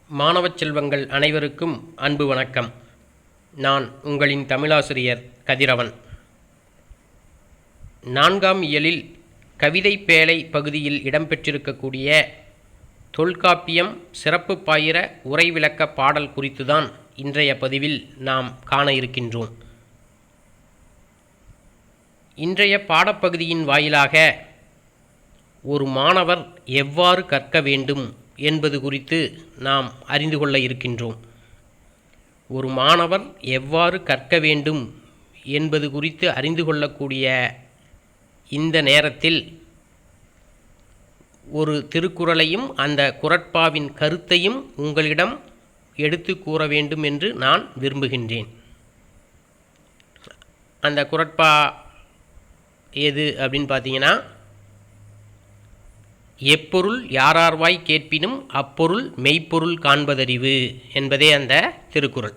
மாணவச் செல்வங்கள் அனைவருக்கும் அன்பு வணக்கம். நான் உங்களின் தமிழாசிரியர் கதிரவன். 4ஆம் இயலில் கவிதை பேழை பகுதியில் இடம்பெற்றிருக்கக்கூடிய தொல்காப்பியம் சிறப்பு பாயிர உரை விளக்க பாடல் குறித்துதான் இன்றைய பதிவில் நாம் காண இருக்கின்றோம். இன்றைய பாடப்பகுதியின் வாயிலாக ஒரு மாணவர் எவ்வாறு கற்க வேண்டும் என்பது குறித்து நாம் அறிந்து கொள்ள இருக்கின்றோம். ஒரு மாணவர் எவ்வாறு கற்க வேண்டும் என்பது குறித்து அறிந்து கொள்ளக்கூடிய இந்த நேரத்தில் ஒரு திருக்குறளையும் அந்த குறட்பாவின் கருத்தையும் உங்களிடம் எடுத்து கூற வேண்டும் என்று நான் விரும்புகின்றேன். அந்த குறட்பா எது அப்படின்னு பார்த்தீங்கன்னா, எப்பொருள் யாரார்வாய் கேட்பினும் அப்பொருள் மெய்ப்பொருள் காண்பதறிவு என்பதே அந்த திருக்குறள்.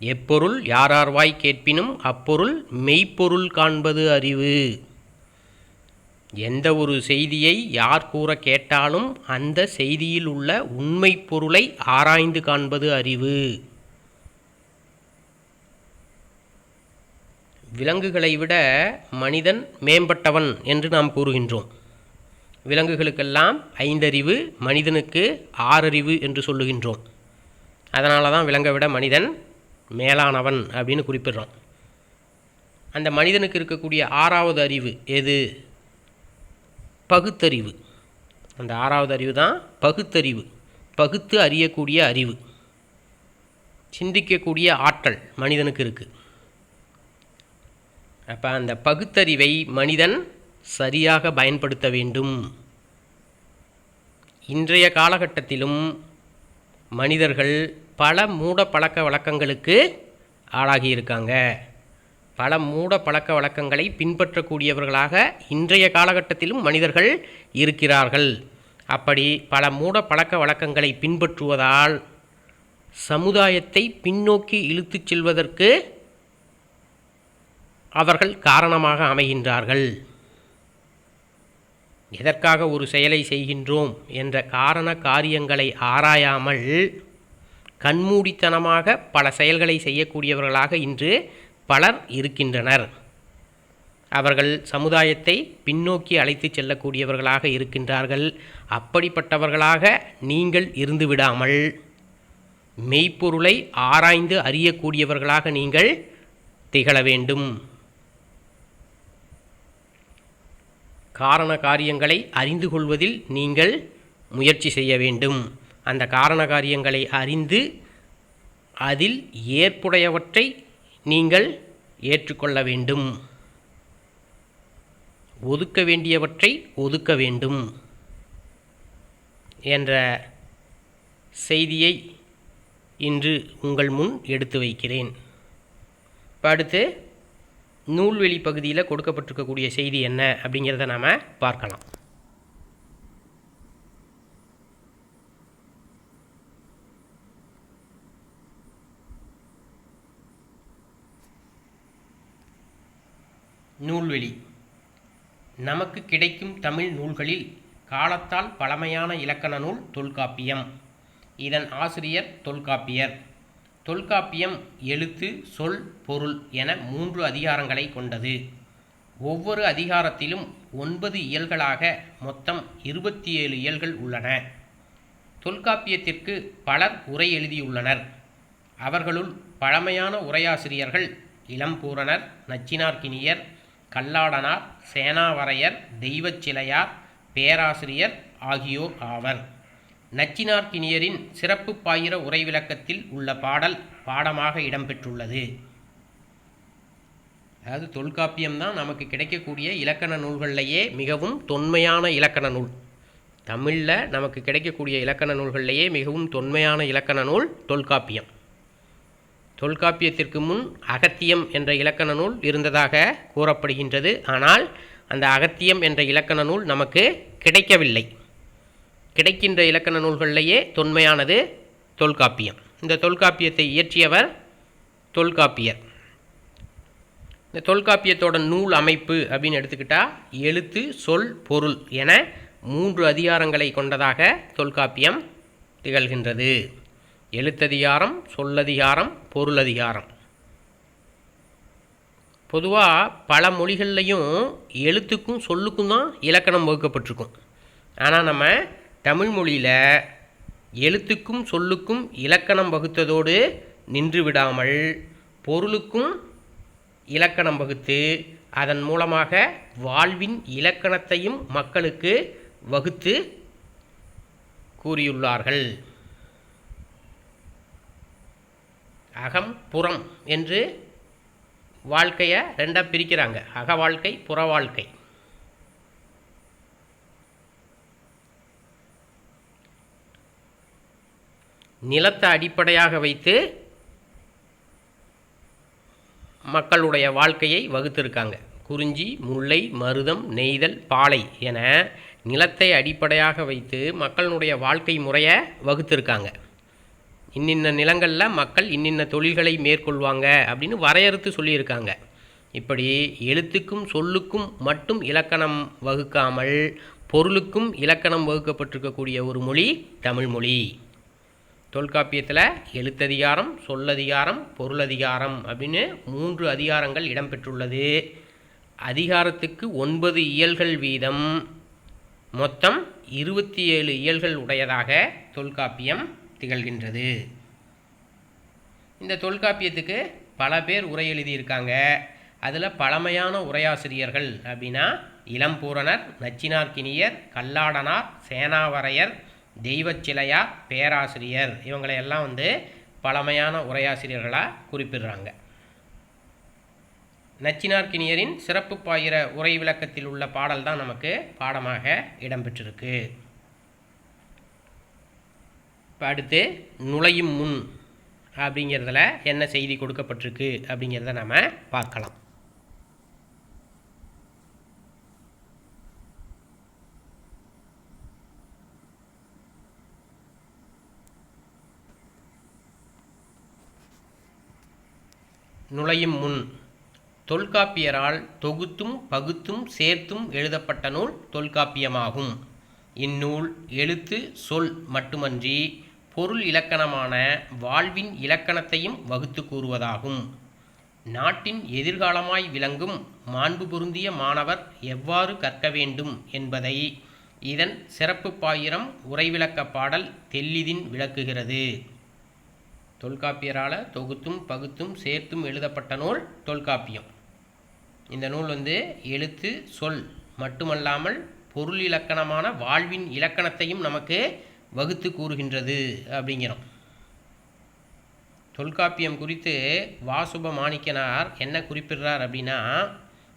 எப்பொருள் யாரார்வாய் கேட்பினும் அப்பொருள் மெய்ப்பொருள் காண்பது அறிவு. எந்த ஒரு செய்தியை யார் கூற கேட்டாலும் அந்த செய்தியில் உள்ள உண்மை பொருளை ஆராய்ந்து காண்பது அறிவு. விலங்குகளை விட மனிதன் மேம்பட்டவன் என்று நாம் கூறுகின்றோம். விலங்குகளுக்கெல்லாம் 5 அறிவு, மனிதனுக்கு 6 அறிவு என்று சொல்லுகின்றோம். அதனால தான் விலங்கை விட மனிதன் மேலானவன் அப்படின்னு குறிப்பிடுறோம். அந்த மனிதனுக்கு இருக்கக்கூடிய 6வது அறிவு எது? பகுத்தறிவு. அந்த 6வது அறிவு தான் பகுத்தறிவு. பகுத்து அறியக்கூடிய அறிவு, சிந்திக்கக்கூடிய ஆற்றல் மனிதனுக்கு இருக்குது. அப்போ அந்த பகுத்தறிவை மனிதன் சரியாக பயன்படுத்த வேண்டும். இன்றைய காலகட்டத்திலும் மனிதர்கள் பல மூட பழக்க வழக்கங்களுக்கு ஆளாகியிருக்காங்க. பல மூட பழக்க வழக்கங்களை பின்பற்றக்கூடியவர்களாக இன்றைய காலகட்டத்திலும் மனிதர்கள் இருக்கிறார்கள். அப்படி பல மூட பழக்க வழக்கங்களை பின்பற்றுவதால் சமுதாயத்தை பின்னோக்கி இழுத்துச் செல்வதற்கு அவர்கள் காரணமாக அமைகின்றார்கள். எதற்காக ஒரு செயலை செய்கின்றோம் என்ற காரண காரியங்களை ஆராயாமல் கண்மூடித்தனமாக பல செயல்களை செய்யக்கூடியவர்களாக இன்று பலர் இருக்கின்றனர். அவர்கள் சமுதாயத்தை பின்னோக்கி அழைத்து செல்லக்கூடியவர்களாக இருக்கின்றார்கள். அப்படிப்பட்டவர்களாக நீங்கள் இருந்து விடாமல் மெய்ப்பொருளை ஆராய்ந்து அறியக்கூடியவர்களாக நீங்கள் திகழ வேண்டும். காரண காரியங்களை அறிந்து கொள்வதில் நீங்கள் முயற்சி செய்ய வேண்டும். அந்த காரண காரியங்களை அறிந்து அதில் ஏற்புடையவற்றை நீங்கள் ஏற்றுக்கொள்ள வேண்டும். ஒதுக்க வேண்டியவற்றை ஒதுக்க வேண்டும் என்ற செய்தியை இன்று உங்கள் முன் எடுத்து வைக்கிறேன். இப்போ அடுத்து நூல்வெளி பகுதியில் கொடுக்கப்பட்டிருக்கக்கூடிய செய்தி என்ன அப்படிங்கிறத நாம் பார்க்கலாம். நூல்வெளி. நமக்கு கிடைக்கும் தமிழ் நூல்களில் காலத்தால் பழமையான இலக்கண நூல் தொல்காப்பியம். இதன் ஆசிரியர் தொல்காப்பியர். தொல்காப்பியம் எழுத்து, சொல், பொருள் என 3 அதிகாரங்களை கொண்டது. ஒவ்வொரு அதிகாரத்திலும் 9 இயல்களாக மொத்தம் 27 இயல்கள் உள்ளன. தொல்காப்பியத்திற்கு பலர் உரை எழுதியுள்ளனர். அவர்களுள் பழமையான உரையாசிரியர்கள் இளம்பூரணர், நச்சினார்க்கினியர், கல்லாடனார், சேனாவரையர், தெய்வச்சிலையார், பேராசிரியர் ஆகியோர் ஆவர். நச்சினார்க்கினியரின் சிறப்பு பாயிர உரை விளக்கத்தில் உள்ள பாடல் பாடமாக இடம்பெற்றுள்ளது. அதாவது தொல்காப்பியம்தான் நமக்கு கிடைக்கக்கூடிய இலக்கண நூல்களிலேயே மிகவும் தொன்மையான இலக்கண நூல். தமிழில் நமக்கு கிடைக்கக்கூடிய இலக்கண நூல்களிலேயே மிகவும் தொன்மையான இலக்கண நூல் தொல்காப்பியம். தொல்காப்பியத்திற்கு முன் அகத்தியம் என்ற இலக்கண நூல் இருந்ததாக கூறப்படுகின்றது. ஆனால் அந்த அகத்தியம் என்ற இலக்கண நூல் நமக்கு கிடைக்கவில்லை. கிடைக்கின்ற இலக்கண நூல்களிலேயே தொன்மையானது தொல்காப்பியம். இந்த தொல்காப்பியத்தை இயற்றியவர் தொல்காப்பியர். இந்த தொல்காப்பியத்தோட நூல் அமைப்பு அப்படின்னு எடுத்துக்கிட்டால் எழுத்து, சொல், பொருள் என 3 அதிகாரங்களை கொண்டதாக தொல்காப்பியம் திகழ்கின்றது. எழுத்ததிகாரம், சொல்லதிகாரம், பொருளதிகாரம். பொதுவாக பல மொழிகள்லையும் எழுத்துக்கும் சொல்லுக்கும் தான் இலக்கணம் வகுக்கப்பட்டிருக்கும். ஆனால் நம்ம தமிழ் மொழியில் எழுத்துக்கும் சொல்லுக்கும் இலக்கணம் வகுத்ததோடு நின்று விடாமல் பொருளுக்கும் இலக்கணம் வகுத்து அதன் மூலமாக வாழ்வின் இலக்கணத்தையும் மக்களுக்கு வகுத்து கூறியுள்ளார்கள். அகம் புறம் என்று வாழ்க்கையை ரெண்டாக பிரிக்கிறாங்க. அக வாழ்க்கை, புற வாழ்க்கை. நிலத்தை அடிப்படையாக வைத்து மக்களுடைய வாழ்க்கையை வகுத்திருக்காங்க. குறிஞ்சி, முல்லை, மருதம், நெய்தல், பாலை என நிலத்தை அடிப்படையாக வைத்து மக்களுடைய வாழ்க்கை முறையை வகுத்திருக்காங்க. இன்னின்ன நிலங்களில் மக்கள் இன்னின்ன தொழில்களை மேற்கொள்வாங்க அப்படின்னு வரையறுத்து சொல்லியிருக்காங்க. இப்படி எழுத்துக்கும் சொல்லுக்கும் மட்டும் இலக்கணம் வகுக்காமல் பொருளுக்கும் இலக்கணம் வகுக்கப்பட்டிருக்கக்கூடிய ஒரு மொழி தமிழ் மொழி. தொல்காப்பியத்தில் எழுத்ததிகாரம், சொல்லதிகாரம், பொருளதிகாரம் அப்படின்னு 3 அதிகாரங்கள் இடம்பெற்றுள்ளது. அதிகாரத்துக்கு 9 இயல்கள் வீதம், மொத்தம் 27 இயல்கள் உடையதாக தொல்காப்பியம் திகழ்கின்றது. இந்த தொல்காப்பியத்துக்கு பல பேர் உரை எழுதியிருக்காங்க. அதில் பழமையான உரையாசிரியர்கள் அப்படின்னா இளம்பூரணர், நச்சினார்க்கினியர், கல்லாடனார், சேனாவரையர், தெய்வச்சிலையார், பேராசிரியர் இவங்களையெல்லாம் பழமையான உரையாசிரியர்களாக குறிப்பிடுறாங்க. நச்சினார்க்கினியரின் சிறப்பு பாயிர உரை விளக்கத்தில் உள்ள பாடல் தான் நமக்கு பாடமாக இடம்பெற்றிருக்கு. இப்போ அடுத்து நுழையும் முன் அப்படிங்கிறதுல என்ன செய்தி கொடுக்கப்பட்டிருக்கு அப்படிங்கிறத நம்ம பார்க்கலாம். நுழையும் முன் தொல்காப்பியரால் தொகுத்தும் பகுத்தும் சேர்த்தும் எழுதப்பட்ட நூல் தொல்காப்பியமாகும். இந்நூல் எழுத்து சொல் மட்டுமன்றி பொருள் இலக்கணமான வாழ்வின் இலக்கணத்தையும் வகுத்து கூறுவதாகும். நாட்டின் எதிர்காலமாய் விளங்கும் மாண்பு பொருந்திய மாணவர் எவ்வாறு கற்க வேண்டும் என்பதை இதன் சிறப்பு பாயிரம் உரைவிளக்க பாடல் தெல்லிதின் விளக்குகிறது. தொல்காப்பியரால் தொகுத்தும் பகுத்தும் சேர்த்தும் எழுதப்பட்ட நூல் தொல்காப்பியம். இந்த நூல் எழுத்து சொல் மட்டுமல்லாமல் பொருள் இலக்கணமான வாழ்வின் இலக்கணத்தையும் நமக்கு வகுத்து கூறுகின்றது அப்படிங்கிறோம். தொல்காப்பியம் குறித்து வாசுப மாணிக்கனார் என்ன குறிப்பிடுறார் அப்படின்னா,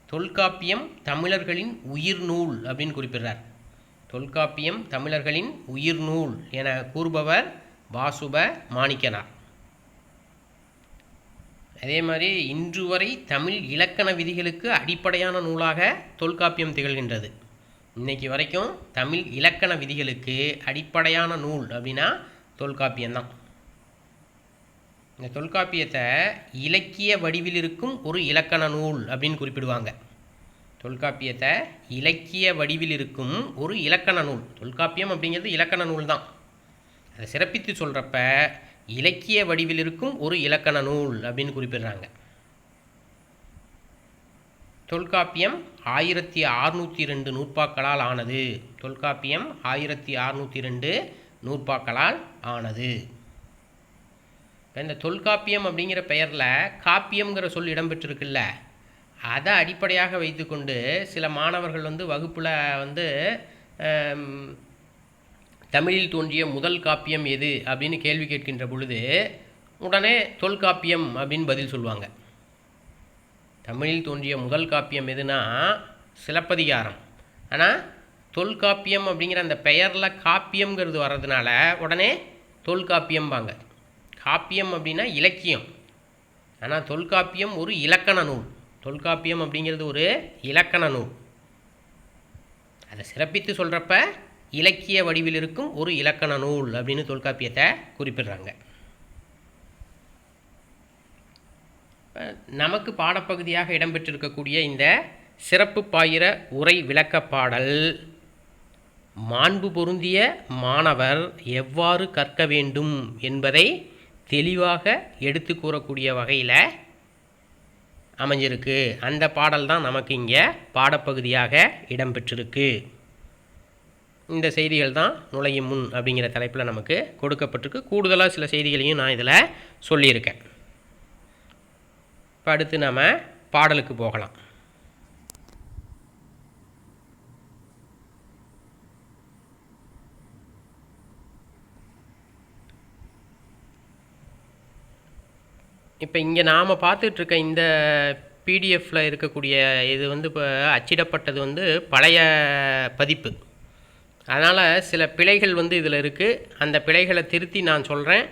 தொல்காப்பியம் தமிழர்களின் உயிர் நூல் அப்படின்னு குறிப்பிடுறார். தொல்காப்பியம் தமிழர்களின் உயிர் நூல் என கூறுபவர் வாசுப மாணிக்கனார். அதே மாதிரி இன்று வரை தமிழ் இலக்கண விதிகளுக்கு அடிப்படையான நூலாக தொல்காப்பியம் திகழ்கின்றது. இன்றைக்கி வரைக்கும் தமிழ் இலக்கண விதிகளுக்கு அடிப்படையான நூல் அப்படின்னா தொல்காப்பியம்தான். இந்த தொல்காப்பியத்தை இலக்கிய வடிவில் இருக்கும் ஒரு இலக்கண நூல் அப்படின்னு குறிப்பிடுவாங்க. தொல்காப்பியத்தை இலக்கிய வடிவில் இருக்கும் ஒரு இலக்கண நூல். தொல்காப்பியம் அப்படிங்கிறது இலக்கண நூல் தான். அதை சிறப்பித்து சொல்கிறப்ப இலக்கிய வடிவில் இருக்கும் ஒரு இலக்கண நூல் அப்படின்னு குறிப்பிடுறாங்க. தொல்காப்பியம் 1602 நூற்பாக்களால் ஆனது. தொல்காப்பியம் 1602 நூற்பாக்களால் ஆனது. இந்த தொல்காப்பியம் அப்படிங்கிற பெயரில் காப்பியம்ங்கிற சொல் இடம்பெற்றிருக்குல்ல, அதை அடிப்படையாக வைத்துக்கொண்டு சில மாணவர்கள் வகுப்பில் தமிழில் தோன்றிய முதல் காப்பியம் எது அப்படின்னு கேள்வி கேட்கின்ற பொழுது உடனே தொல்காப்பியம் அப்படின்னு பதில் சொல்லுவாங்க. தமிழில் தோன்றிய முதல் காப்பியம் எதுனா சிலப்பதிகாரம். ஆனால் தொல்காப்பியம் அப்படிங்கிற அந்த பெயரில் காப்பியம்ங்கிறது வர்றதுனால உடனே தொல்காப்பியம்பாங்க. காப்பியம் அப்படின்னா இலக்கியம், ஆனால் தொல்காப்பியம் ஒரு இலக்கண நூல். தொல்காப்பியம் அப்படிங்கிறது ஒரு இலக்கண நூல். அதை சிறப்பித்து சொல்கிறப்ப இலக்கிய வடிவில் இருக்கும் ஒரு இலக்கண நூல் அப்படின்னு தொல்காப்பியத்தை குறிப்பிடுறாங்க. நமக்கு பாடப்பகுதியாக இடம்பெற்றிருக்கக்கூடிய இந்த சிறப்பு பாயிர உரை விளக்க பாடல் மாண்பு பொருந்திய மாணவர் எவ்வாறு கற்க வேண்டும் என்பதை தெளிவாக எடுத்து கூறக்கூடிய வகையில் அமைஞ்சிருக்கு. அந்த பாடல் தான் நமக்கு இங்கே பாடப்பகுதியாக இடம்பெற்றிருக்கு. இந்த செய்திகள் தான் நுழையும் முன் அப்படிங்கிற தலைப்பில் நமக்கு கொடுக்கப்பட்டிருக்கு. கூடுதலாக சில செய்திகளையும் நான் இதில் சொல்லியிருக்கேன். இப்போ அடுத்து நாம் பாடலுக்கு போகலாம். இப்போ இங்கே நாம் பார்த்துட்ருக்க இந்த பிடிஎஃப்பில் இருக்கக்கூடிய இது இப்போ அச்சிடப்பட்டது பழைய பதிப்பு. அதனால் சில பிழைகள் இதில் இருக்குது. அந்த பிழைகளை திருத்தி நான் சொல்கிறேன்.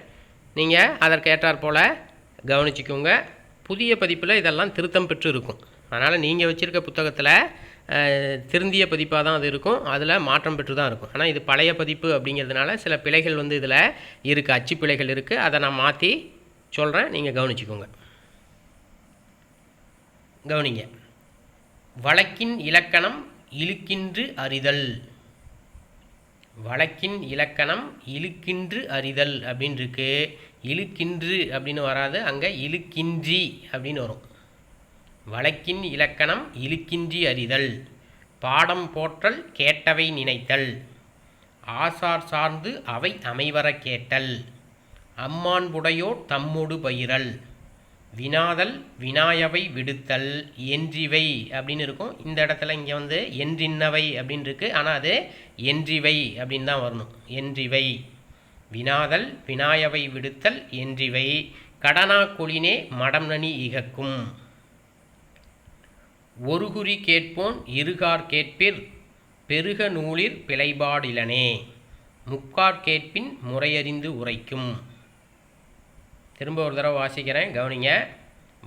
நீங்கள் அதற்கேற்றாற் போல் கவனிச்சிக்கோங்க. புதிய பதிப்பில் இதெல்லாம் திருத்தம் பெற்று இருக்கும். அதனால் நீங்கள் வச்சுருக்க புத்தகத்தில் திருந்திய பதிப்பாக தான் அது இருக்கும். அதில் மாற்றம் பெற்று தான் இருக்கும். ஆனால் இது பழைய பதிப்பு அப்படிங்கிறதுனால சில பிழைகள் இதில் இருக்குது, அச்சு பிழைகள் இருக்குது. அதை நான் மாற்றி சொல்கிறேன், நீங்கள் கவனிச்சிக்கோங்க. கவனிங்க. வழக்கின் இலக்கணம் இழுக்கின்று அறிதல். வழக்கின் இலக்கணம் இழுக்கின்று அறிதல் அப்படின்னு இருக்கு. இழுக்கின்று அப்படின்னு வராது, அங்கே இழுக்கின்றி அப்படின்னு வரும். வழக்கின் இலக்கணம் இழுக்கின்றி அறிதல். பாடம் போற்றல் கேட்டவை நினைத்தல். ஆசார் சார்ந்து அவை அமைவர கேட்டல். அம்மான்புடையோ தம்மொடு பயிரல். வினாதல் வினாயவை விடுத்தல். என்றிவை அப்படின்னு இருக்கும். இந்த இடத்துல இங்கே என்றின்னவை அப்படின்னு இருக்குது. ஆனால் அது என்றிவை அப்படின்னு தான் வரணும். என்றிவை. வினாதல் வினாயவை விடுத்தல் என்றிவை. கடனா கொளினே மடம் நனி இகக்கும். ஒருகுறி கேட்போன் இருகார் கேட்பிற் பெருக நூலிற் பிழைபாடிலனே. முக்கார் கேட்பின் முறையறிந்து உரைக்கும். திரும்ப ஒரு தடவை வாசிக்கிறேன், கவனிங்க.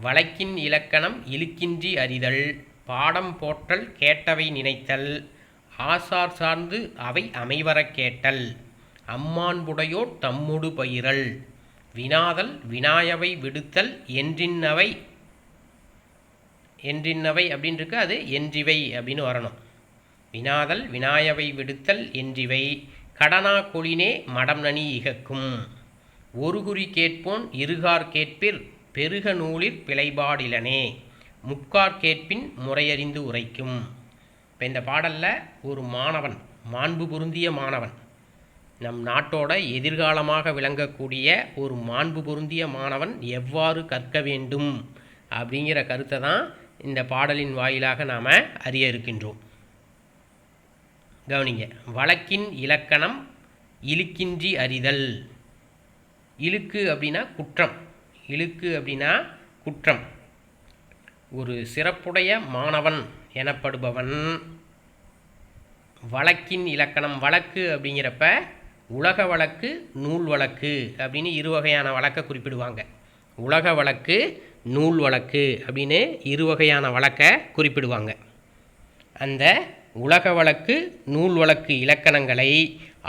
வழக்கின் இலக்கணம் இழுக்கின்றி அறிதல். பாடம் போற்றல் கேட்டவை நினைத்தல். ஆசார் சார்ந்து அவை அமைவர கேட்டல். அம்மான்புடையோர் தம்மொடு பயிரல். வினாதல் வினாயவை விடுத்தல் என்றின்னவை. என்றின்னவை அப்படின்னு இருக்கு, அது என்றிவை அப்படின்னு வரணும். வினாதல் வினாயவை விடுத்தல் என்றிவை. கடனா கொளினே மடம் நனி இகக்கும். ஒருகுறி கேட்போன் இருகார் கேட்பிற் பெருக நூலிற் பிழைபாடிலனே. முக்கார் கேட்பின் முறையறிந்து உரைக்கும். இப்போ இந்த பாடலில் ஒரு மாணவன், மாண்பு பொருந்திய மாணவன், நம் நாட்டோட எதிர்காலமாக விளங்கக்கூடிய ஒரு மாண்பு பொருந்திய மாணவன் எவ்வாறு கற்க வேண்டும் அப்படிங்கிற கருத்தை தான் இந்த பாடலின் வாயிலாக நாம் அறிய இருக்கின்றோம். கவனிங்க. வழக்கின் இலக்கணம் இழுக்கின்றி அறிதல். இழுக்கு அப்படின்னா குற்றம். இழுக்கு அப்படின்னா குற்றம். ஒரு சிறப்புடைய மாணவன் எனப்படுபவன் வழக்கின் இலக்கணம். வழக்கு அப்படிங்கிறப்ப உலக வழக்கு, நூல் வழக்கு அப்படின்னு இரு வகையான வழக்கை குறிப்பிடுவாங்க. உலக வழக்கு, நூல் வழக்கு அப்படின்னு இரு வகையான வழக்கை குறிப்பிடுவாங்க. அந்த உலக வழக்கு, நூல் வழக்கு இலக்கணங்களை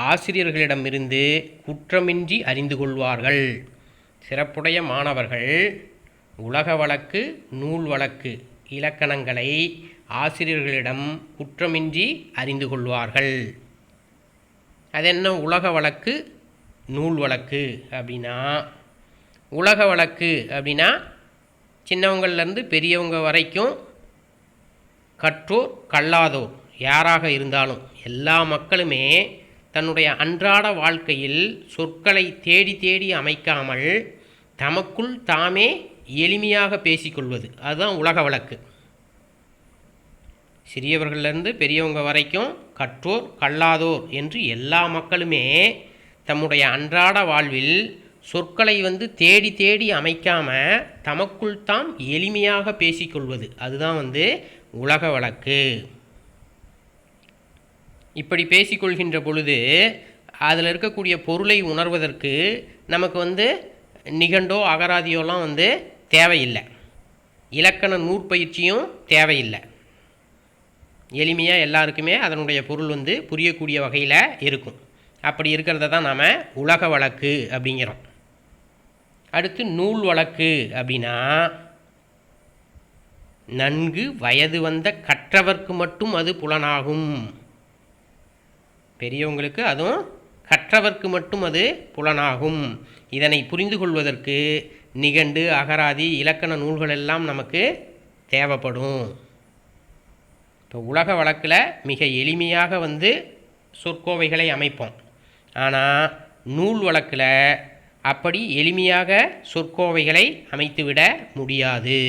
ஆசிரியர்களிடமிருந்து குற்றமின்றி அறிந்து கொள்வார்கள். சிறப்புடைய மாணவர்கள் உலக வழக்கு, நூல் வழக்கு இலக்கணங்களை ஆசிரியர்களிடம் குற்றமின்றி அறிந்து கொள்வார்கள். அது என்ன உலக வழக்கு, நூல் வழக்கு அப்படின்னா? உலக வழக்கு அப்படின்னா சின்னவங்கள்லேருந்து பெரியவங்க வரைக்கும் கற்றோர் கல்லாதோர் யாராக இருந்தாலும் எல்லா மக்களுமே தன்னுடைய அன்றாட வாழ்க்கையில் சொற்களை தேடி தேடி அமைக்காமல் தமக்குள் தாமே எளிமையாக பேசிக்கொள்வது, அதுதான் உலக வழக்கு. சிறியவர்களிலிருந்து பெரியவங்க வரைக்கும் கற்றோர் கல்லாதோர் என்று எல்லா மக்களுமே தம்முடைய அன்றாட வாழ்வில் சொற்களை தேடி தேடி அமைக்காமல் தமக்குள் தாம் எளிமையாக பேசிக்கொள்வது, அதுதான் உலக வழக்கு. இப்படி பேசிக்கொள்கின்ற பொழுது அதில் இருக்கக்கூடிய பொருளை உணர்வதற்கு நமக்கு நிகண்டோ அகராதியோலாம் தேவையில்லை. இலக்கண நூற்பயிற்சியும் தேவையில்லை. எளிமையாக எல்லாருக்குமே அதனுடைய பொருள் புரியக்கூடிய வகையில் இருக்கும். அப்படி இருக்கிறத தான் நாம் உலக வழக்கு அப்படிங்கிறோம். அடுத்து நூல் வழக்கு அப்படின்னா நன்கு வயது வந்த கற்றவர்க்கு மட்டும் அது புலனாகும். பெரியவங்களுக்கு, அதுவும் கற்றவர்க்கு மட்டும் அது புலனாகும். இதனை புரிந்து கொள்வதற்கு நிகண்டு, அகராதி, இலக்கண நூல்கள் எல்லாம் நமக்கு தேவைப்படும். இப்போ உலக வழக்கில் மிக எளிமையாக சொற்கோவைகளை அமைப்போம். ஆனால் நூல் வழக்கில் அப்படி எளிமையாக சொற்கோவைகளை அமைத்துவிட முடியாது.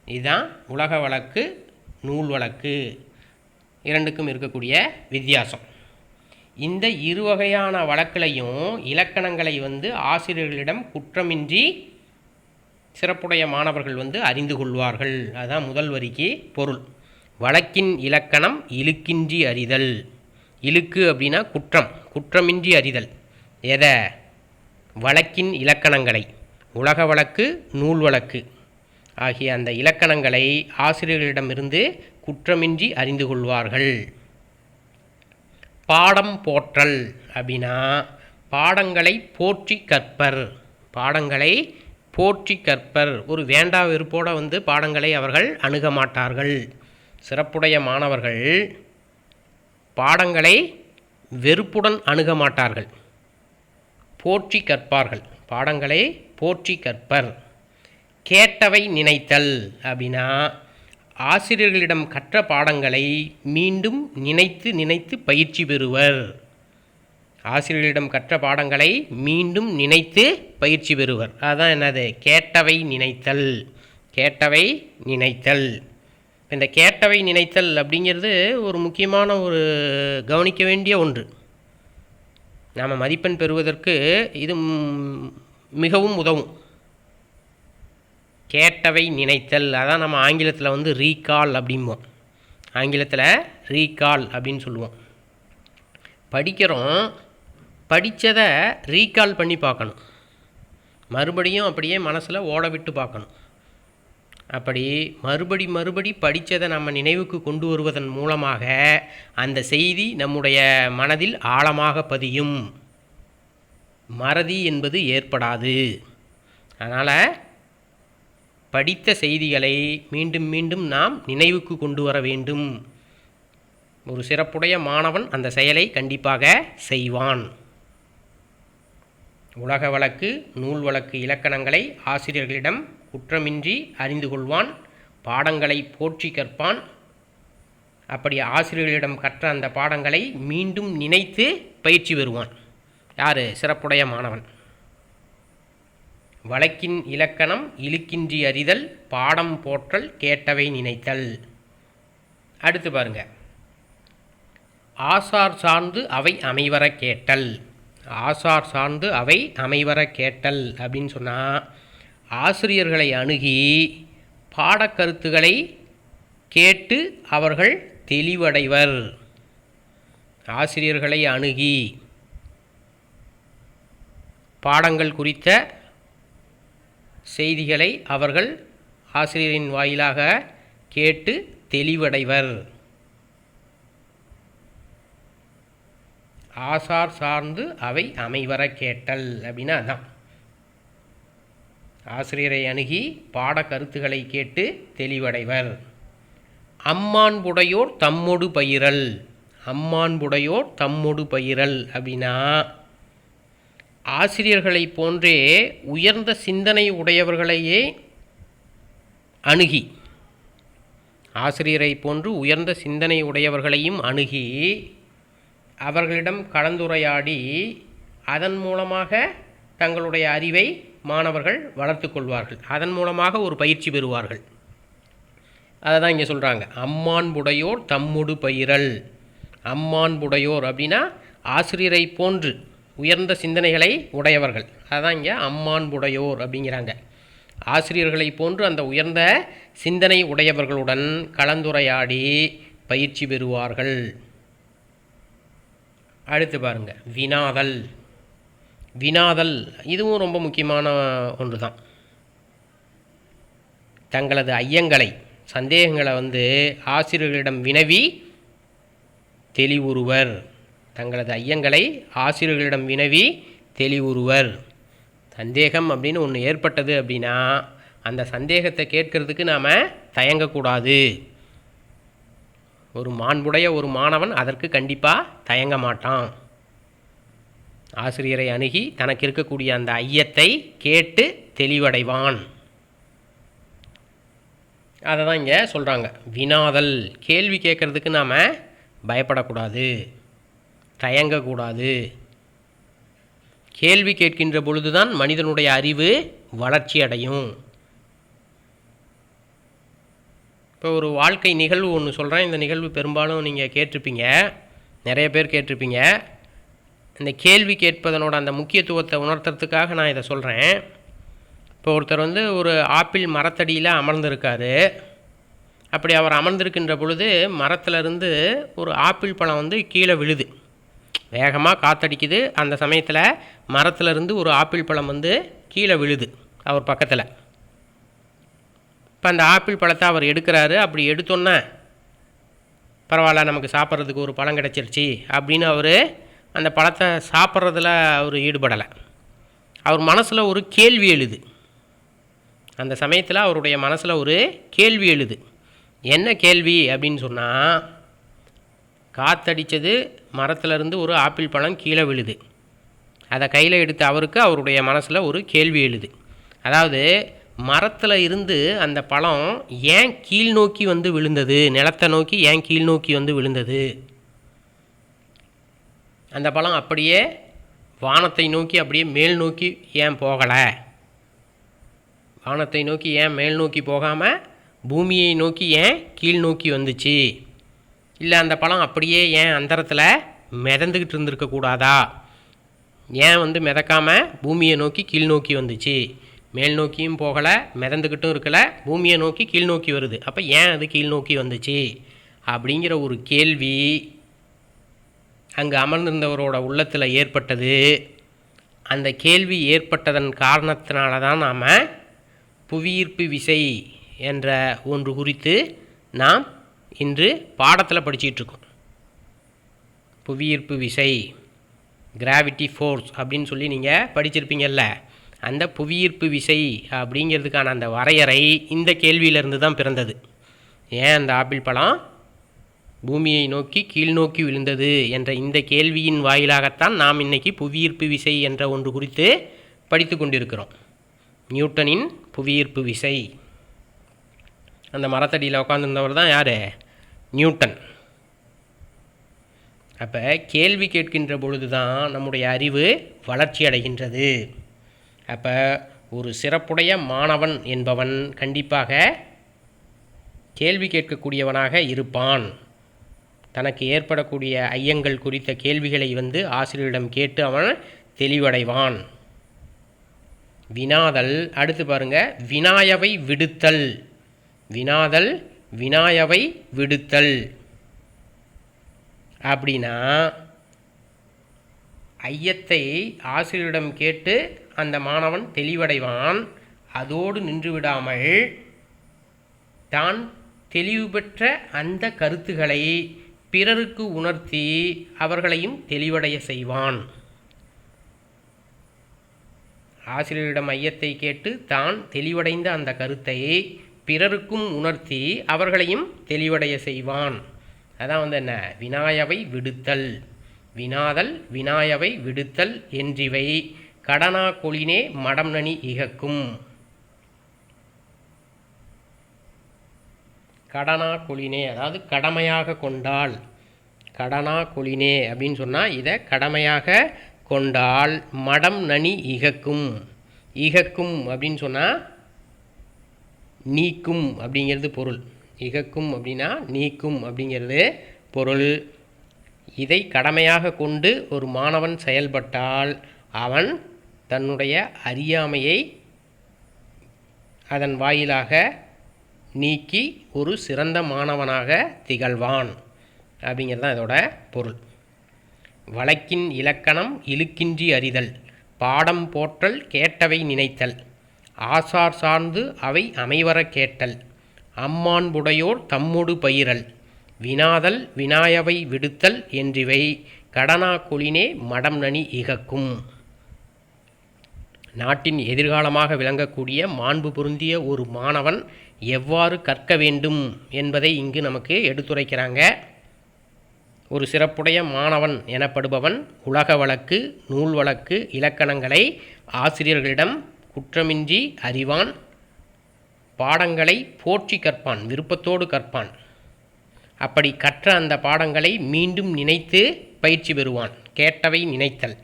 இதுதான் உலக வழக்கு, நூல் வழக்கு இரண்டுக்கும் இருக்கக்கூடிய வித்தியாசம். இந்த இரு வகையான வழக்கிலையும் இலக்கணங்களை ஆசிரியர்களிடம் குற்றமின்றி சிறப்புடைய மாணவர்கள் அறிந்து கொள்வார்கள். அதுதான் முதல் வரிக்கு பொருள். வழக்கின் இலக்கணம் இழுக்கின்றி அறிதல். இழுக்கு அப்படின்னா குற்றம், குற்றமின்றி அறிதல். எதை? வழக்கின் இலக்கணங்களை, உலக வழக்கு, நூல் வழக்கு ஆகிய அந்த இலக்கணங்களை ஆசிரியர்களிடமிருந்து குற்றமின்றி அறிந்து கொள்வார்கள். பாடம் போற்றல் அப்படின்னா பாடங்களை போற்றி கற்பர். பாடங்களை போற்றி கற்பர். ஒரு வேண்டா வெறுப்போடு பாடங்களை அவர்கள் அணுக மாட்டார்கள். சிறப்புடைய மாணவர்கள் பாடங்களை வெறுப்புடன் அணுக மாட்டார்கள், போற்றி கற்பார்கள். பாடங்களை போற்றி கற்பர். கேட்டவை நினைத்தல் அப்படின்னா ஆசிரியர்களிடம் கற்ற பாடங்களை மீண்டும் நினைத்து நினைத்து பயிற்சி பெறுவர். ஆசிரியர்களிடம் கற்ற பாடங்களை மீண்டும் நினைத்து பயிற்சி பெறுவர். அதுதான் என்னது? கேட்டவை நினைத்தல். கேட்டவை நினைத்தல். இந்த கேட்டவை நினைத்தல் அப்படிங்கிறது ஒரு முக்கியமான ஒரு கவனிக்க வேண்டிய ஒன்று. நாம் மதிப்பெண் பெறுவதற்கு இது மிகவும் உதவும். கேட்டவை நினைத்தல், அதான் நம்ம ஆங்கிலத்தில் ரீகால் அப்படிம்போம். ஆங்கிலத்தில் ரீகால் அப்படின்னு சொல்லுவோம். படிக்கிறோம், படித்ததை ரீகால் பண்ணி பார்க்கணும். மறுபடியும் அப்படியே மனசில் ஓட விட்டு பார்க்கணும். அப்படி மறுபடி படித்ததை நம்ம நினைவுக்கு கொண்டு வருவதன் மூலமாக அந்த செய்தி நம்முடைய மனதில் ஆழமாக பதியும். மறதி என்பது ஏற்படாது. அதனால் படித்த செய்திகளை மீண்டும் மீண்டும் நாம் நினைவுக்கு கொண்டு வர வேண்டும். ஒரு சிறப்புடைய மாணவன் அந்த செயலை கண்டிப்பாக செய்வான். உலக வழக்கு, நூல் வழக்கு இலக்கணங்களை ஆசிரியர்களிடம் குற்றமின்றி அறிந்து கொள்வான். பாடங்களை போற்றி கற்பான். அப்படி ஆசிரியர்களிடம் கற்ற அந்த பாடங்களை மீண்டும் நினைத்து பயிற்சி பெறுவான். யார்? சிறப்புடைய மாணவன். வழக்கின் இலக்கணம் இழுக்கின்றி அறிதல், பாடம் போற்றல், கேட்டவை நினைத்தல். அடுத்து பாருங்க, ஆசார் சார்ந்து அவை அமைவர கேட்டல். ஆசார் சார்ந்து அவை அமைவர கேட்டல் அப்படின்னு சொன்னால் ஆசிரியர்களை அணுகி பாடக்கருத்துக்களை கேட்டு அவர்கள் தெளிவடைவர். ஆசிரியர்களை அணுகி பாடங்கள் குறித்த செய்திகளை அவர்கள் ஆசிரியரின் வாயிலாக கேட்டு தெளிவடைவர். ஆசார் சார்ந்து அவை அமைவர கேட்டல் அப்படின்னா அதான். ஆசிரியரை அணுகி பாடக்கருத்துக்களை கேட்டு தெளிவடைவர். அம்மாண்புடையோர் தம்மொடு பயிரல். அம்மாண்புடையோர் தம்மொடு பயிரல் அப்படின்னா ஆசிரியர்களை போன்றே உயர்ந்த சிந்தனை உடையவர்களையே அணுகி, ஆசிரியரை போன்று உயர்ந்த சிந்தனை உடையவர்களையும் அணுகி அவர்களிடம் கலந்துரையாடி அதன் மூலமாக தங்களுடைய அறிவை மாணவர்கள் வளர்த்து கொள்வார்கள். அதன் மூலமாக ஒரு பயிற்சி பெறுவார்கள். அதை தான் இங்கே சொல்கிறாங்க, அம்மாண்புடையோர் தம்முடு பயிரல். அம்மாண்புடையோர் அப்படின்னா ஆசிரியரை போன்று உயர்ந்த சிந்தனைகளை உடையவர்கள். அதுதான் இங்கே அம்மாண்புடையோர் அப்படிங்கிறாங்க. ஆசிரியர்களை போன்று அந்த உயர்ந்த சிந்தனை உடையவர்களுடன் கலந்துரையாடி பயிற்சி பெறுவார்கள். அடுத்து பாருங்கள், வினாதல். வினாதல் இதுவும் ரொம்ப முக்கியமான ஒன்று தான். தங்களது ஐயங்களை, சந்தேகங்களை ஆசிரியர்களிடம் வினவி தெளிவுறுவர். தங்களது ஐயங்களை ஆசிரியர்களிடம் வினவி தெளிவுறுவர். சந்தேகம் அப்படின்னு ஒன்று ஏற்பட்டது அப்படின்னா அந்த சந்தேகத்தை கேட்கறதுக்கு நாம் தயங்கக்கூடாது. ஒரு மாண்புடைய ஒரு மாணவன் அதற்கு கண்டிப்பாக தயங்க மாட்டான். ஆசிரியரை அணுகி தனக்கு இருக்கக்கூடிய அந்த ஐயத்தை கேட்டு தெளிவடைவான். அதை தான் இங்கே சொல்கிறாங்க. வினாதல், கேள்வி கேட்குறதுக்கு நாம் பயப்படக்கூடாது, தயங்கக்கூடாது. கேள்வி கேட்கின்ற பொழுது தான் மனிதனுடைய அறிவு வளர்ச்சி அடையும். இப்போ ஒரு வாழ்க்கை நிகழ்வு ஒன்று சொல்கிறேன். இந்த நிகழ்வு பெரும்பாலும் நீங்கள் கேட்டிருப்பீங்க, நிறைய பேர் கேட்டிருப்பீங்க. இந்த கேள்வி கேட்பதனோட அந்த முக்கியத்துவத்தை உணர்த்துறதுக்காக நான் இதை சொல்கிறேன். இப்போ ஒருத்தர் ஒரு ஆப்பிள் மரத்தடியில் அமர்ந்திருக்கார். அப்படி அவர் அமர்ந்திருக்கின்ற பொழுது மரத்திலிருந்து ஒரு ஆப்பிள் பழம் கீழே விழுது. வேகமாக காற்றடிக்குது. அந்த சமயத்தில் மரத்திலிருந்து ஒரு ஆப்பிள் பழம் கீழே விழுது அவர் பக்கத்தில். இப்போ அந்த ஆப்பிள் பழத்தை அவர் எடுக்கிறாரு. அப்படி எடுத்தோன்னே பரவாயில்ல, நமக்கு சாப்பிட்றதுக்கு ஒரு பழம் கிடச்சிருச்சு அப்படின்னு அவர் அந்த பழத்தை சாப்பிட்றதுல அவர் ஈடுபடலை. அவர் மனசில் ஒரு கேள்வி எழுது. அந்த சமயத்தில் அவருடைய மனசில் ஒரு கேள்வி எழுது. என்ன கேள்வி அப்படின்னு சொன்னால், காற்றடித்தது, மரத்திலிருந்து ஒரு ஆப்பிள் பழம் கீழே விழுது. அதை கையில் எடுத்து அவருடைய மனசில் ஒரு கேள்வி எழுது. அதாவது மரத்தில் இருந்து அந்த பழம் ஏன் கீழ் நோக்கி விழுந்தது, நிலத்தை நோக்கி ஏன் கீழ் நோக்கி விழுந்தது, அந்த பழம் அப்படியே வானத்தை நோக்கி அப்படியே மேல் நோக்கி ஏன் போகலை, வானத்தை நோக்கி ஏன் மேல் நோக்கி போகாமல் பூமியை நோக்கி ஏன் கீழ் நோக்கி வந்துச்சு, இல்லை அந்த பழம் அப்படியே ஏன் அந்தரத்தில் மிதந்துக்கிட்டு இருந்திருக்கக்கூடாதா, ஏன் மிதக்காமல் பூமியை நோக்கி கீழ் நோக்கி வந்துச்சு, மேல் நோக்கியும் போகலை மிதந்துக்கிட்டும் இருக்கலை, பூமியை நோக்கி கீழ் நோக்கி வருது, அப்போ ஏன் அது கீழ் நோக்கி வந்துச்சு அப்படிங்கிற ஒரு கேள்வி அங்கே அமர்ந்திருந்தவரோட உள்ளத்தில் ஏற்பட்டது. அந்த கேள்வி ஏற்பட்டதன் காரணத்தினால தான் நாம் புவியீர்ப்பு விசை என்ற ஒன்று குறித்து நாம் இன்று பாடத்தில் படிச்சிட்ருக்கோம். புவியீர்ப்பு விசை, கிராவிட்டி ஃபோர்ஸ் அப்படின்னு சொல்லி நீங்கள் படிச்சிருப்பீங்கல்ல. அந்த புவியீர்ப்பு விசை அப்படிங்கிறதுக்கான அந்த வரையறை இந்த கேள்வியிலிருந்து தான் பிறந்தது. ஏன் அந்த ஆப்பிள் பழம் பூமியை நோக்கி கீழ் நோக்கி விழுந்தது என்ற இந்த கேள்வியின் வாயிலாகத்தான் நாம் இன்றைக்கி புவியீர்ப்பு விசை என்ற ஒன்று குறித்து படித்து கொண்டிருக்கிறோம். நியூட்டனின் புவியீர்ப்பு விசை. அந்த மரத்தடியில் உட்காந்துருந்தவர் தான் யார்? நியூட்டன். அப்போ கேள்வி கேட்கின்ற பொழுது தான் நம்முடைய அறிவு வளர்ச்சி அடைகின்றது. அப்போ ஒரு சிறப்புடைய மாணவன் என்பவன் கண்டிப்பாக கேள்வி கேட்கக்கூடியவனாக இருப்பான். தனக்கு ஏற்படக்கூடிய ஐயங்கள் குறித்த கேள்விகளை ஆசிரியரிடம் கேட்டு அவன் தெளிவடைவான். வினாதல். அடுத்து பாருங்க, வினாயவை விடுத்தல். வினாதல், வினாயவை விடுத்தல் அப்படின்னா ஐயத்தை ஆசிரியரிடம் கேட்டு அந்த மாணவன் தெளிவடைவான். அதோடு நின்று விடாமல் தான் தெளிவு பெற்ற அந்த கருத்துக்களை பிறருக்கு உணர்த்தி அவர்களையும் தெளிவடைய செய்வான். ஆசிரியரிடம் ஐயத்தை கேட்டு தான் தெளிவடைந்த அந்த கருத்தை பிறருக்கும் உணர்த்தி அவர்களையும் தெளிவடைய செய்வான். அதான் என்ன? வினாயவை விடுத்தல். வினாதல், வினாயவை விடுத்தல் என்றிவை கடனா கொளினே மடம் நனி இகக்கும். கடனா கொளினே அதாவது கடமையாக கொண்டால். கடனா கொளினே அப்படின்னு சொன்னால் இதை கடமையாக கொண்டால் மடம் நனி இகக்கும். இகக்கும் அப்படின்னு சொன்னால் நீக்கும் அப்படிங்கிறது பொருள். இகக்கும் அப்படின்னா நீக்கும் அப்படிங்கிறது பொருள். இதை கடமையாக கொண்டு ஒரு மாணவன் செயல்பட்டால் அவன் தன்னுடைய அறியாமையை அதன் வாயிலாக நீக்கி ஒரு சிறந்த மாணவனாக திகழ்வான் அப்படிங்கிறது தான் இதோட பொருள். வழக்கின் இலக்கணம் இழுக்கின்றி அறிதல், பாடம் போற்றல் கேட்டவை நினைத்தல், ஆசார் சார்ந்து அவை அமைவர கேட்டல், அம்மாண்புடையோர் தம்மொடு பயிரல், வினாதல் வினாயவை விடுத்தல் என்றிவை கடனா கொளினே மடம் நனி இகக்கும். நாட்டின் எதிர்காலமாக விளங்கக்கூடிய மாண்பு பொருந்திய ஒரு மாணவன் எவ்வாறு கற்க வேண்டும் என்பதை இங்கு நமக்கு எடுத்துரைக்கிறாங்க. ஒரு சிறப்புடைய மாணவன் எனப்படுபவன் உலக வழக்கு, நூல் வழக்கு, இலக்கணங்களை ஆசிரியர்களிடம் குற்றமின்றி அறிவான். பாடங்களை போற்றி கற்பான், விருப்பத்தோடு கற்பான். அப்படி கற்ற அந்த பாடங்களை மீண்டும் நினைத்து பயிற்சி பெறுவான். கேட்டவை நினைத்தல்.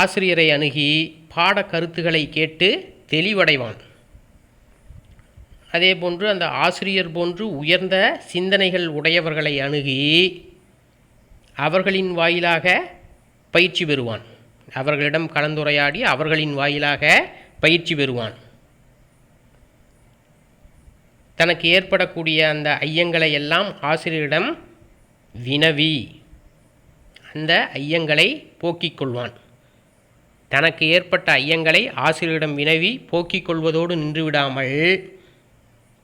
ஆசிரியரை அணுகி பாட கருத்துக்களை கேட்டு தெளிவடைவான். அதே போன்று அந்த ஆசிரியர் போன்று உயர்ந்த சிந்தனைகள் உடையவர்களை அணுகி அவர்களின் வாயிலாக பயிற்சி பெறுவான். அவர்களிடம் கலந்துரையாடி அவர்களின் வாயிலாக பயிற்சி பெறுவான். தனக்கு ஏற்படக்கூடிய அந்த ஐயங்களை எல்லாம் ஆசிரியரிடம் வினவி அந்த ஐயங்களை போக்கிக் கொள்வான். தனக்கு ஏற்பட்ட ஐயங்களை ஆசிரியரிடம் வினவி போக்கிக் கொள்வதோடு நின்றுவிடாமல்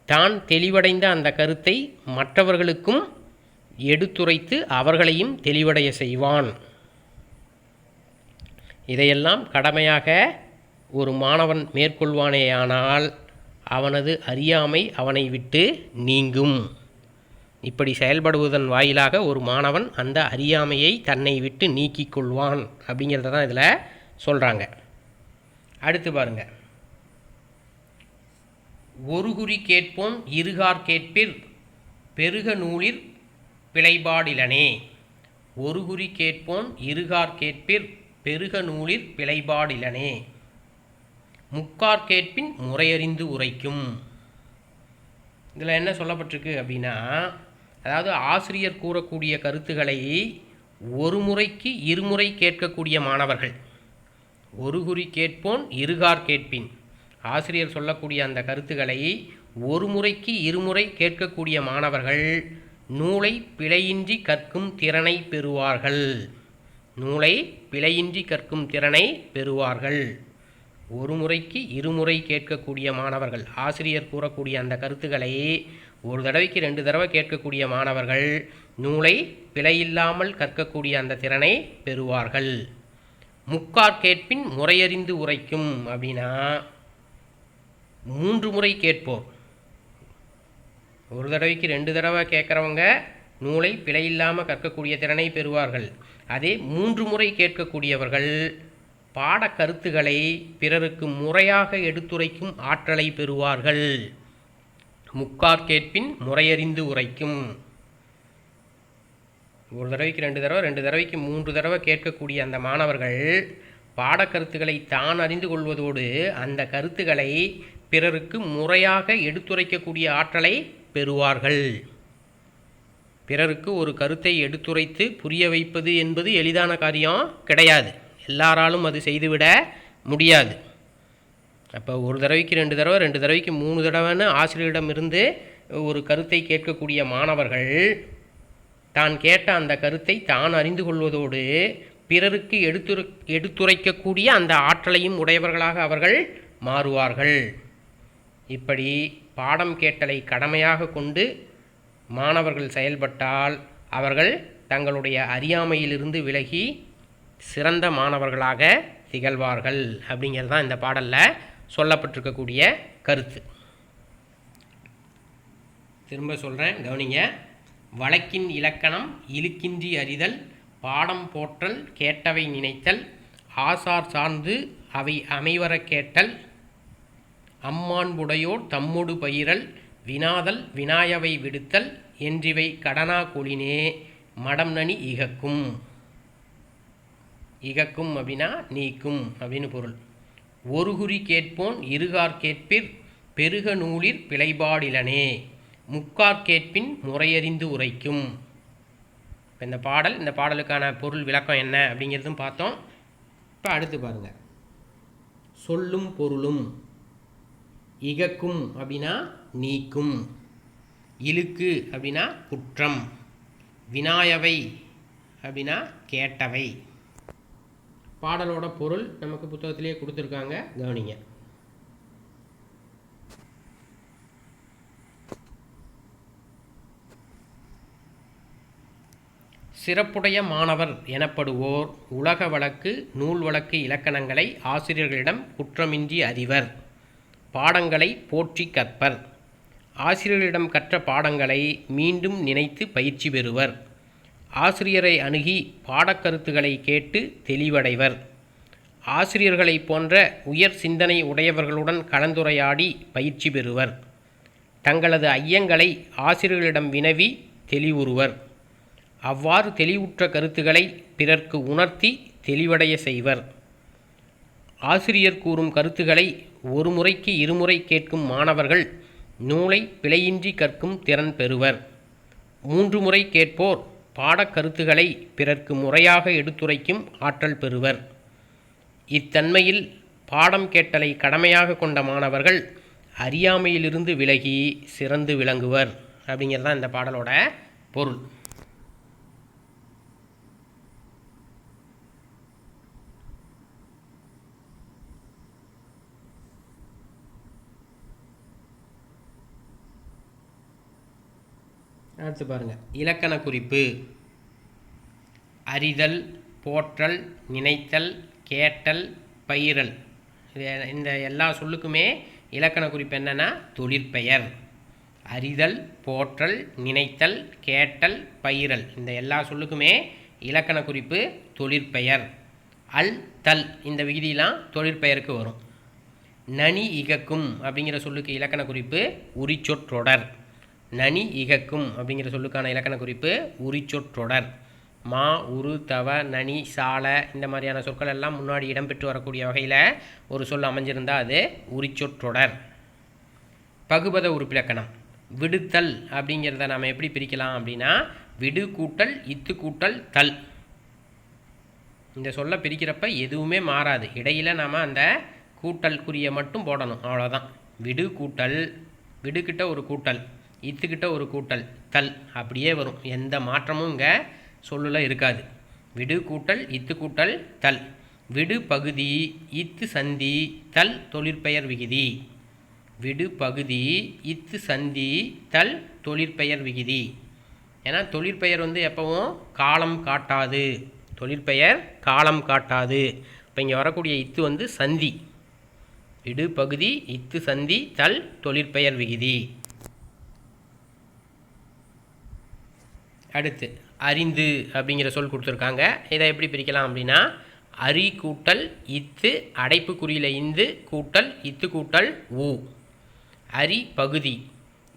தான் தெளிவடைந்த அந்த கருத்தை மற்றவர்களுக்கும் எடுத்துரைத்து அவர்களையும் தெளிவடைய செய்வான். இதையெல்லாம் கடமையாக ஒரு மாணவன் மேற்கொள்வானேயானால் அவனது அறியாமை அவனை விட்டு நீங்கும். இப்படி செயல்படுவதன் வாயிலாக ஒரு மாணவன் அந்த அறியாமையை தன்னை விட்டு நீக்கிக் கொள்வான் அப்படிங்கிறத தான் இதில் சொல்கிறாங்க. அடுத்து பாருங்க. ஒரு குறி கேட்போன் இருகார் கேட்பிற் பெருக நூலிற் பிழைபாடிலனே. ஒரு குறி கேட்போன் இருகார் கேட்பிற் பெருக நூலிற் பிழைபாடிலனே. முக்கார் கேட்பின் முறையறிந்து உரைக்கும். இதில் என்ன சொல்லப்பட்டிருக்கு அப்படின்னா, அதாவது ஆசிரியர் கூறக்கூடிய கருத்துக்களை ஒரு முறைக்கு இருமுறை கேட்கக்கூடிய மாணவர்கள். ஒரு குறி கேட்போன் இருகார் கேட்பின். ஆசிரியர் சொல்லக்கூடிய அந்த கருத்துக்களை ஒரு முறைக்கு இருமுறை கேட்கக்கூடிய மாணவர்கள் நூலை பிழையின்றி கற்கும் திறனை பெறுவார்கள். நூலை பிழையின்றி கற்கும் திறனை பெறுவார்கள். ஒரு முறைக்கு இருமுறை கேட்கக்கூடிய மாணவர்கள், ஆசிரியர் கூறக்கூடிய அந்த கருத்துக்களை ஒரு தடவைக்கு 2 தடவை கேட்கக்கூடிய மாணவர்கள் நூலை பிழையில்லாமல் கற்கக்கூடிய அந்த திறனை பெறுவார்கள். முக்கார் கேட்பின் முறையறிந்து உரைக்கும் அப்படின்னா 3 முறை கேட்போர். ஒரு தடவைக்கு 2 தடவை கேட்குறவங்க நூலை பிழையில்லாமல் கற்கக்கூடிய திறனை பெறுவார்கள். அதே 3 முறை கேட்கக்கூடியவர்கள் பாட கருத்துக்களை பிறருக்கு முறையாக எடுத்துரைக்கும் ஆற்றலை பெறுவார்கள். முக்கார் கேட்பின் முறையறிந்து உரைக்கும். ஒரு தடவைக்கு 2 தடவை, 2 தடவைக்கு 3 தடவை கேட்கக்கூடிய அந்த மாணவர்கள் பாடக்கருத்துக்களை தான் அறிந்து கொள்வதோடு அந்த கருத்துக்களை பிறருக்கு முறையாக எடுத்துரைக்கக்கூடிய ஆற்றலை பெறுவார்கள். பிறருக்கு ஒரு கருத்தை எடுத்துரைத்து புரிய வைப்பது என்பது எளிதான காரியம் கிடையாது. எல்லாராலும் அது செய்துவிட முடியாது. அப்போ ஒரு தடவைக்கு 2 தடவை, 2 தடவைக்கு 3 தடவைன்னு ஆசிரியரிடமிருந்து ஒரு கருத்தை கேட்கக்கூடிய மாணவர்கள் தான் கேட்ட அந்த கருத்தை தான் அறிந்து கொள்வதோடு பிறருக்கு எடுத்துரைக்கக்கூடிய அந்த ஆற்றலையும் உடையவர்களாக அவர்கள் மாறுவார்கள். இப்படி பாடம் கேட்டலை கடமையாக கொண்டு மாணவர்கள் செயல்பட்டால் அவர்கள் தங்களுடைய அறியாமையிலிருந்து விலகி சிறந்த மாணவர்களாக திகழ்வார்கள் அப்படிங்கிறது தான் இந்த பாடலில் சொல்லப்பட்டிருக்கக்கூடிய கருத்து. திரும்ப சொல்கிறேன், கவனிங்க. வழக்கின் இலக்கணம் இழுக்கின்றி அறிதல், பாடம் போற்றல், கேட்டவை நினைத்தல், ஆசார் சார்ந்து அவை அமைவர கேட்டல், அம்மாண்புடையோர் தம்மொடு பயிரல், வினாதல் வினாயவை விடுத்தல் என்றிவை கடனா கொளினே மடம் நனி இகக்கும். இகக்கும் அப்படின்னா நீக்கும் அப்படின்னு பொருள். ஒரு குறி கேட்போன் இருகார் கேட்பிற் பெருக நூலிற் பிழைபாடிலனே. முக்கார் கேட்பின் முறையறிந்து உரைக்கும். இப்போ இந்த பாடலுக்கான பொருள் விளக்கம் என்ன அப்படிங்கிறதும் பார்த்தோம். இப்போ அடுத்து பாருங்கள். சொல்லும் பொருளும். இகக்கும் அப்படின்னா நீக்கும், இழுக்கு அப்படின்னா குற்றம், வினாயவை அப்படின்னா கேட்டவை. பாடலோட பொருள் நமக்கு புத்தகத்திலே கொடுத்துருக்காங்க, கவனிங்க. சிறப்புடைய மாணவர் எனப்படுவோர் உலக வழக்கு, நூல் வழக்கு, இலக்கணங்களை ஆசிரியர்களிடம் குற்றமின்றி அறிவர். பாடங்களை போற்றி கற்பர். ஆசிரியர்களிடம் கற்ற பாடங்களை மீண்டும் நினைத்து பயிற்சி பெறுவர். ஆசிரியரை அணுகி பாடக்கருத்துக்களை கேட்டு தெளிவடைவர். ஆசிரியர்களைப் போன்ற உயர் சிந்தனை உடையவர்களுடன் கலந்துரையாடி பயிற்சி பெறுவர். தங்களது ஐயங்களை ஆசிரியர்களிடம் வினவி தெளிவுறுவர். அவ்வாறு தெளிவுற்ற கருத்துக்களை பிறர்க்கு உணர்த்தி தெளிவடைய செய்வர். ஆசிரியர் கூறும் கருத்துக்களை ஒரு முறைக்கு இருமுறை கேட்கும் மாணவர்கள் நூலை பிழையின்றி கற்கும் திறன் பெறுவர். 3 முறை கேட்போர் பாடக்கருத்துக்களை பிறர்க்கு முறையாக எடுத்துரைக்கும் ஆற்றல் பெறுவர். இத்தன்மையில் பாடம் கேட்டலை கடமையாக கொண்ட மாணவர்கள் அறியாமையிலிருந்து விலகி சிறந்து விளங்குவர். அப்படிங்கிறது தான் இந்த பாடலோட பொருள். அடுத்து பாருங்கள், இலக்கண குறிப்பு. அறிதல், போற்றல், நினைத்தல், கேட்டல், பயிரல், இந்த எல்லா சொல்லுக்குமே இலக்கண குறிப்பு என்னென்னா தொழிற்பெயர். அறிதல், போற்றல், நினைத்தல், கேட்டல், பயிரல், இந்த எல்லா சொல்லுக்குமே இலக்கண குறிப்பு தொழிற்பெயர். அல், தல் இந்த விகுதியெலாம் தொழிற்பெயருக்கு வரும். நனி இகக்கும் அப்படிங்கிற சொல்லுக்கு இலக்கண குறிப்பு உரிச்சொற்றொடர். நனி இகக்கும் அப்படிங்கிற சொல்லுக்கான இலக்கண குறிப்பு உரிச்சொற்றொடர். மா, உரு, தவ, நனி, சால இந்த மாதிரியான சொற்கள் எல்லாம் முன்னாடி இடம்பெற்று வரக்கூடிய வகையில் ஒரு சொல் அமைஞ்சிருந்தால் அது உரிச்சொற்றொடர். பகுபத உறுப்பிலக்கணம். விடுத்தல் அப்படிங்கிறத நாம் எப்படி பிரிக்கலாம் அப்படின்னா, விடு கூட்டல் இத்து கூட்டல் தல். இந்த சொல்லை பிரிக்கிறப்ப எதுவுமே மாறாது. இடையில் நாம் அந்த கூட்டல் குறியை மட்டும் போடணும், அவ்வளோதான். விடு கூட்டல், விடுக்கிட்ட ஒரு கூட்டல், இத்துக்கிட்ட ஒரு கூட்டல், தல் அப்படியே வரும். எந்த மாற்றமும் இங்கே சொல்லில் இருக்காது. விடு கூட்டல் இத்து கூட்டல் தல். விடு பகுதி, இத்து சந்தி, தல் தொழிற்பெயர் விகுதி. விடு பகுதி, இத்து சந்தி, தல் தொழிற்பெயர் விகுதி. ஏன்னா தொழிற்பெயர் எப்பவும் காலம் காட்டாது. தொழிற்பெயர் காலம் காட்டாது. இப்போ இங்கே வரக்கூடிய இத்து சந்தி. விடு பகுதி, இத்து சந்தி, தல் தொழிற்பெயர் விகுதி. அடுத்து அறிந்து அப்படிங்கிற சொல் கொடுத்துருக்காங்க. இதை எப்படி பிரிக்கலாம் அப்படின்னா, அரி கூட்டல் இத்து அடைப்பு குறியில் இந்து கூட்டல் இத்து கூட்டல் ஊ. அரி பகுதி,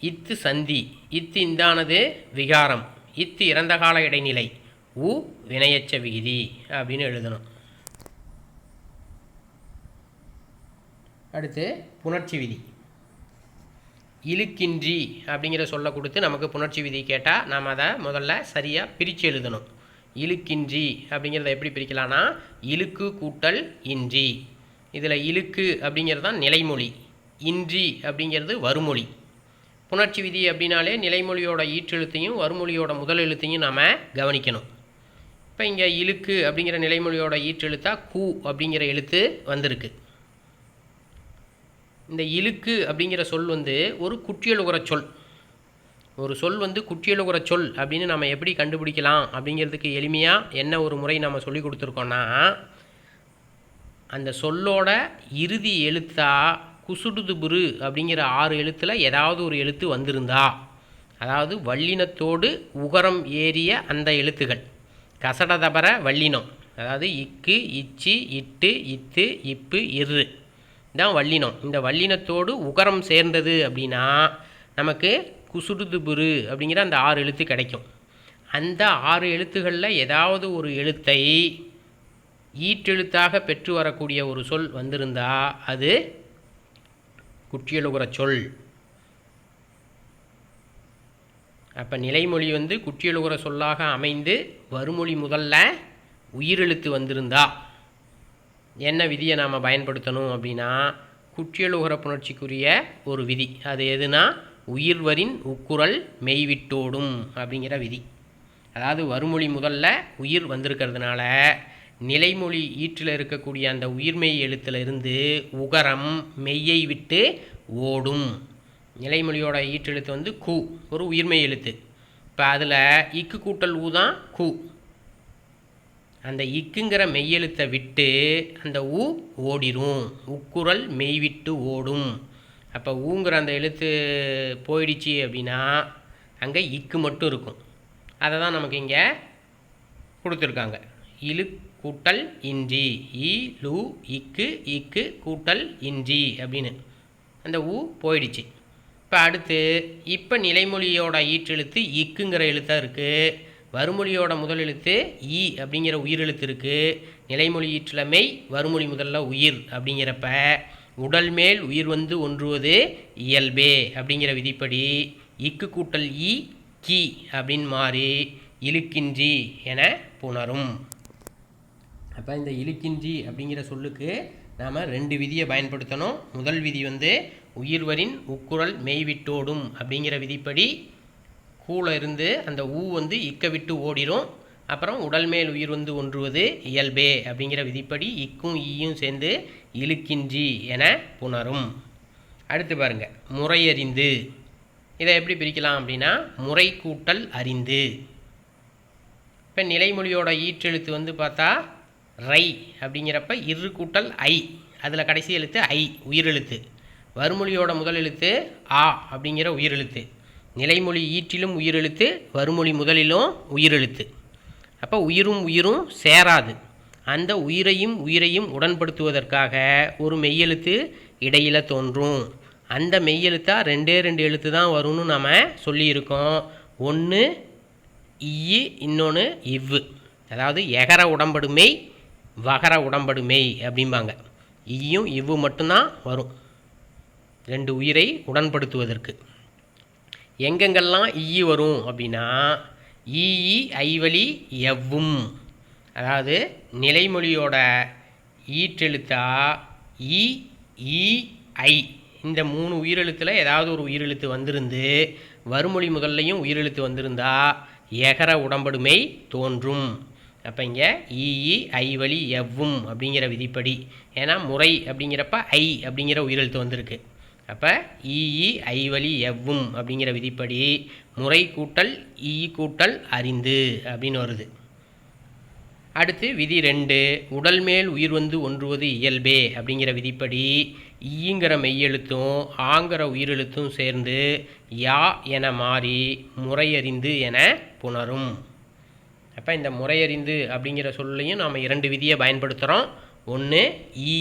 இத்து சந்தி, இத்து இந்தானது விகாரம், இத்து இறந்த கால இடைநிலை, ஊ வினையச்ச விகுதி அப்படின்னு எழுதணும். அடுத்து புணர்ச்சி விதி. இழுக்கின்றி அப்படிங்கிற சொல்ல கொடுத்து நமக்கு புணர்ச்சி விதி கேட்டால் நாம் அதை முதல்ல சரியாக பிரித்து எழுதணும். இழுக்கின்றி அப்படிங்கிறத எப்படி பிரிக்கலாம்னா, இழுக்கு கூட்டல் இன்றி. இதில் இழுக்கு அப்படிங்கிறது தான் நிலைமொழி, இன்றி அப்படிங்கிறது வருமொழி. புணர்ச்சி விதி அப்படின்னாலே நிலைமொழியோட ஈற்றெழுத்தையும் வருமொழியோட முதல் எழுத்தையும் நாம் கவனிக்கணும். இப்போ இங்கே இழுக்கு அப்படிங்கிற நிலைமொழியோட ஈற்றெழுத்தாக கூ அப்படிங்கிற எழுத்து வந்திருக்கு. இந்த இழுக்கு அப்படிங்கிற சொல் ஒரு குற்றியலுகிற சொல். ஒரு சொல் குற்றியலுகிற சொல் அப்படின்னு நம்ம எப்படி கண்டுபிடிக்கலாம் அப்படிங்கிறதுக்கு எளிமையாக என்ன ஒரு முறை நம்ம சொல்லி கொடுத்துருக்கோன்னா, அந்த சொல்லோட இறுதி எழுத்தா குசுடுதுபுரு அப்படிங்கிற 6 எழுத்தில் ஏதாவது ஒரு எழுத்து வந்திருந்தா, அதாவது வல்லினத்தோடு உகரம் ஏறிய அந்த எழுத்துகள், கசடதபர வல்லினம், அதாவது இக்கு, இச்சி, இட்டு, இத்து, இப்பு, இரு தான் வல்லினம். இந்த வல்லினத்தோடு உகரம் சேர்ந்தது அப்படின்னா நமக்கு குசுடுதுபுரு அப்படிங்கிற அந்த 6 எழுத்து கிடைக்கும். அந்த 6 எழுத்துக்களில் ஏதாவது ஒரு எழுத்தை ஈற்றெழுத்தாக பெற்று வரக்கூடிய ஒரு சொல் வந்திருந்தா அது குற்றியலுகிற சொல். அப்போ நிலைமொழி குற்றியலுகிற சொல்லாக அமைந்து வருமொழி முதல்ல உயிரெழுத்து வந்திருந்தா என்ன விதியை நாம் பயன்படுத்தணும் அப்படின்னா, குற்றியலுகிற புணர்ச்சிக்குரிய ஒரு விதி. அது எதுனா, உயிர்வரின் உக்குரல் மெய்விட்டோடும் அப்படிங்கிற விதி. அதாவது வருமொழி முதல்ல உயிர் வந்திருக்கிறதுனால நிலைமொழி ஈற்றில் இருக்கக்கூடிய அந்த உயிர்மெய் எழுத்திலிருந்து உகரம் மெய்யை விட்டு ஓடும். நிலைமொழியோட ஈற்றெழுத்து கு, ஒரு உயிர்மெய் எழுத்து. இப்போ அதில் இக்கு கூட்டல் ஊ தான் கு. அந்த இக்குங்கிற மெய்யெழுத்தை விட்டு அந்த ஊ ஓடிரும். உக்குரல் மெய்விட்டு ஓடும். அப்போ ஊங்கிற அந்த எழுத்து போயிடுச்சு அப்படின்னா அங்கே இக்கு மட்டும் இருக்கும். அதை தான் நமக்கு இங்கே கொடுத்துருக்காங்க. இலு கூட்டல் இன்றி, இ லு இக்கு இக்கு கூட்டல் இன்றி அப்படின்னு அந்த ஊ போயிடுச்சு. இப்போ அடுத்து இப்போ நிலைமொழியோட ஈற்றெழுத்து இக்குங்கிற எழுத்தாக இருக்குது. வறுமொழியோட முதல் எழுத்து ஈ அப்படிங்கிற உயிரெழுத்து இருக்குது. நிலைமொழி ஈற்றிலமை வறுமொழி முதல்ல உயிர் அப்படிங்கிறப்ப உடல் மேல் உயிர் வந்து ஒன்றுவது இயல்பே அப்படிங்கிற விதிப்படி இக்கு கூட்டல் ஈ கி அப்படின்னு மாறி இழுக்கின்றி என புணரும். அப்போ இந்த இழுக்கின்றி அப்படிங்கிற சொல்லுக்கு நாம் 2 விதியை பயன்படுத்தணும். முதல் விதி வந்து உயிர்வரின் உக்குரல் மெய்விட்டோடும் அப்படிங்கிற விதிப்படி கூல இருந்து அந்த ஊ வந்து இக்க விட்டு ஓடிடும். அப்புறம் உடல் மேல் உயிர் வந்து ஒன்றுவது இயல்பே அப்படிங்கிற விதிப்படி இக்கும் ஈயும் சேர்ந்து இழுக்கின்றி என புணரும். அடுத்து பாருங்க, முறையறிந்து. இதை எப்படி பிரிக்கலாம் அப்படின்னா முறை கூட்டல் அறிந்து. இப்போ நிலைமொழியோட ஈற்றெழுத்து வந்து பார்த்தா ரை அப்படிங்கிறப்ப இரு கூட்டல் ஐ, அதில் கடைசி எழுத்து ஐ உயிரெழுத்து. வறுமொழியோட முதல் எழுத்து ஆ அப்படிங்கிற உயிரெழுத்து. நிலைமொழி ஈற்றிலும் உயிரெழுத்து, வறுமொழி முதலிலும் உயிரெழுத்து. அப்போ உயிரும் உயிரும் சேராது. அந்த உயிரையும் உடன்படுத்துவதற்காக ஒரு மெய்யெழுத்து இடையில் தோன்றும். அந்த மெய்யெழுத்தா 2 எழுத்து தான் வரும்னு நாம் சொல்லியிருக்கோம். ஒன்று ஈ, இன்னொன்று இவ்வு. அதாவது எகர உடம்படுமை வகர உடம்படுமை அப்படிம்பாங்க. ஈயும் இவ்வு மட்டும்தான் வரும் 2 உயிரை உடன்படுத்துவதற்கு. எங்கெங்கெல்லாம் ஈ வரும் அப்படின்னா ஈ ஐவழி எவ்வும். அதாவது நிலைமொழியோட ஈற்றெழுத்தா ஈ ஈ ஐ இந்த 3 உயிரெழுத்தில் ஏதாவது ஒரு உயிரெழுத்து வந்திருந்து வறுமொழி முதல்லையும் உயிரெழுத்து வந்திருந்தா எகர உடம்படுமை தோன்றும். அப்போ இங்கே ஈ ஐவழி எவ்வும் அப்படிங்கிற விதிப்படி, ஏன்னா முறை அப்படிங்கிறப்ப ஐ அப்படிங்கிற உயிரெழுத்து வந்திருக்கு. அப்போ ஈ ஐவழி எவ்வும் அப்படிங்கிற விதிப்படி முறை கூட்டல் ஈ கூட்டல் அறிந்து அப்படின்னு வருது. அடுத்து விதி 2, உடல் மேல் உயிர் வந்து ஒன்றுவது இயல்பே அப்படிங்கிற விதிப்படி ஈங்கிற மெய்யெழுத்தும் ஆங்கிற உயிரெழுத்தும் சேர்ந்து யா என மாறி முறையறிந்து என புணரும். அப்போ இந்த முறையறிந்து அப்படிங்கிற சொல்லையும் நாம் 2 விதியை பயன்படுத்துகிறோம். ஒன்று ஈ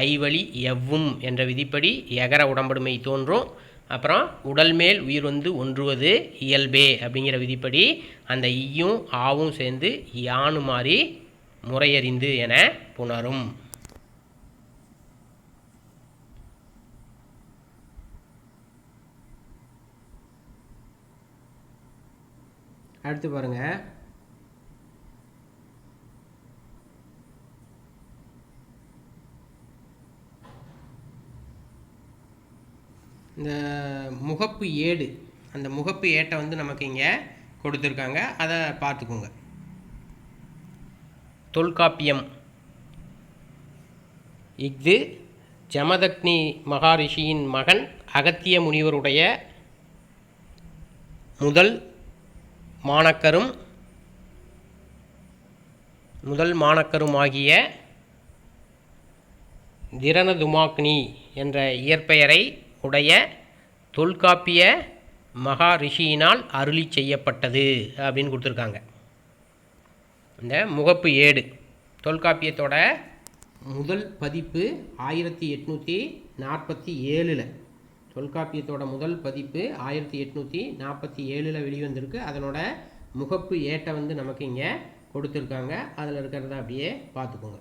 ஐவழி எவ்வும் என்ற விதிப்படி எகர உடம்படுமை தோன்றும். அப்புறம் உடல் மேல் உயிர் வந்து ஒன்றுவது இயல்பே அப்படிங்கிற விதிப்படி அந்த ஈயும் ஆவும் சேர்ந்து யானு மாறி முறையறிந்து என புணரும். அடுத்து பாருங்க, இந்த முகப்பு ஏடு, அந்த முகப்பு ஏட்டை வந்து நமக்கு இங்கே கொடுத்துருக்காங்க, அதை பார்த்துக்கோங்க. தொல்காப்பியம். இஃது ஜமதக்னி மகாரிஷியின் மகன் அகத்திய முனிவருடைய முதல் மாணக்கருமாகிய திரணதுமாக்னி என்ற இயற்பெயரை உடைய தொல்காப்பிய மகாரிஷியினால் அருளி செய்யப்பட்டது அப்படின்னு கொடுத்துருக்காங்க. இந்த முகப்பு ஏடு தொல்காப்பியத்தோட முதல் பதிப்பு 1847. தொல்காப்பியத்தோட முதல் பதிப்பு 1847 வெளிவந்திருக்கு. அதனோட முகப்பு ஏட்டை வந்து நமக்கு இங்கே கொடுத்துருக்காங்க. அதில் இருக்கிறத அப்படியே பார்த்துக்கோங்க.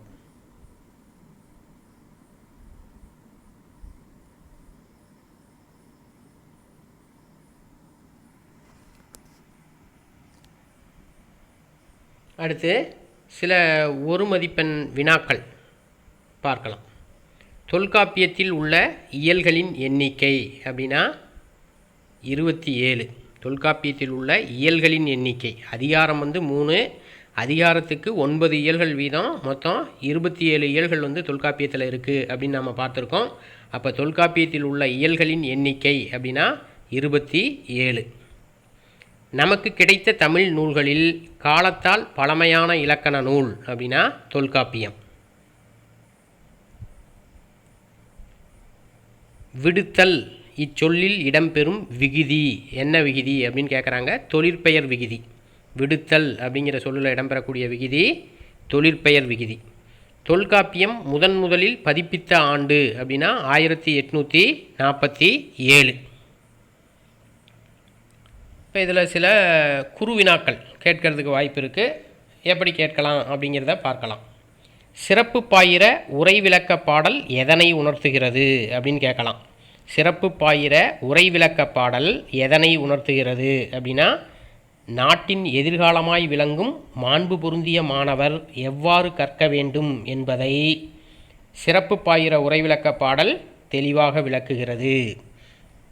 அடுத்து சில ஒரு மதிப்பெண் வினாக்கள் பார்க்கலாம். தொல்காப்பியத்தில் உள்ள இயல்களின் எண்ணிக்கை அப்படின்னா 27. தொல்காப்பியத்தில் உள்ள இயல்களின் எண்ணிக்கை, அதிகாரம் வந்து 3, அதிகாரத்துக்கு 9 இயல்கள் வீதம், மொத்தம் 27 இயல்கள் வந்து தொல்காப்பியத்தில் இருக்குது அப்படின்னு நம்ம பார்த்துருக்கோம். அப்போ தொல்காப்பியத்தில் உள்ள இயல்களின் எண்ணிக்கை அப்படின்னா 27. நமக்கு கிடைத்த தமிழ் நூல்களில் காலத்தால் பழமையான இலக்கண நூல் அப்படின்னா தொல்காப்பியம். விடுத்தல் இச்சொல்லில் இடம்பெறும் விகுதி என்ன விகுதி அப்படின்னு கேட்குறாங்க. தொழிற்பெயர் விகுதி. விடுத்தல் அப்படிங்கிற சொல்லில் இடம்பெறக்கூடிய விகுதி தொழிற்பெயர் விகுதி. தொல்காப்பியம் முதலில் பதிப்பித்த ஆண்டு அப்படின்னா 1847. இப்போ இதில் சில குறுவினாக்கள் கேட்கறதுக்கு வாய்ப்பு இருக்குது. எப்படி கேட்கலாம் அப்படிங்கிறத பார்க்கலாம். சிறப்பு பாயிர உரை விளக்க பாடல் எதனை உணர்த்துகிறது அப்படின்னு கேட்கலாம். சிறப்பு பாயிர உரை விளக்க பாடல் எதனை உணர்த்துகிறது அப்படின்னா, நாட்டின் எதிர்காலமாய் விளங்கும் மாண்பு பொருந்திய மாணவர் எவ்வாறு கற்க வேண்டும் என்பதை சிறப்பு பாயிர உரை விளக்க பாடல் தெளிவாக விளக்குகிறது.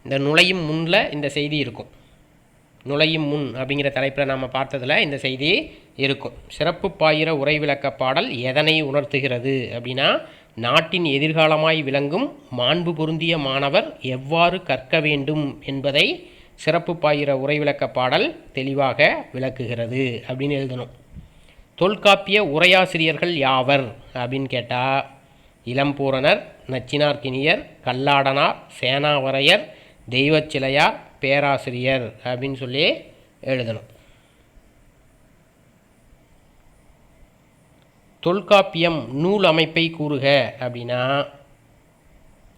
இந்த நுழையும் முன்னில் இந்த செய்தி இருக்கும். நுழையும் முன் அப்படிங்கிற தலைப்பில் நாம் பார்த்ததில் இந்த செய்தி இருக்கும். சிறப்பு பாயிர உரை விளக்க பாடல் எதனை உணர்த்துகிறது அப்படின்னா, நாட்டின் எதிர்காலமாய் விளங்கும் மாண்பு பொருந்திய மாணவர் எவ்வாறு கற்க வேண்டும் என்பதை சிறப்பு பாயிர உரை விளக்க பாடல் தெளிவாக விளக்குகிறது அப்படின்னு எழுதணும். தொல்காப்பிய உரையாசிரியர்கள் யாவர் அப்படின்னு கேட்டால், இளம்பூரணர், நச்சினார்க்கினியர், கல்லாடனார், சேனாவரையர், தெய்வச்சிலையார், பேராசிரியர் அப்படின்னு சொல்லி எழுதணும். தொல்காப்பியம் நூல் அமைப்பை கூறுக அப்படின்னா,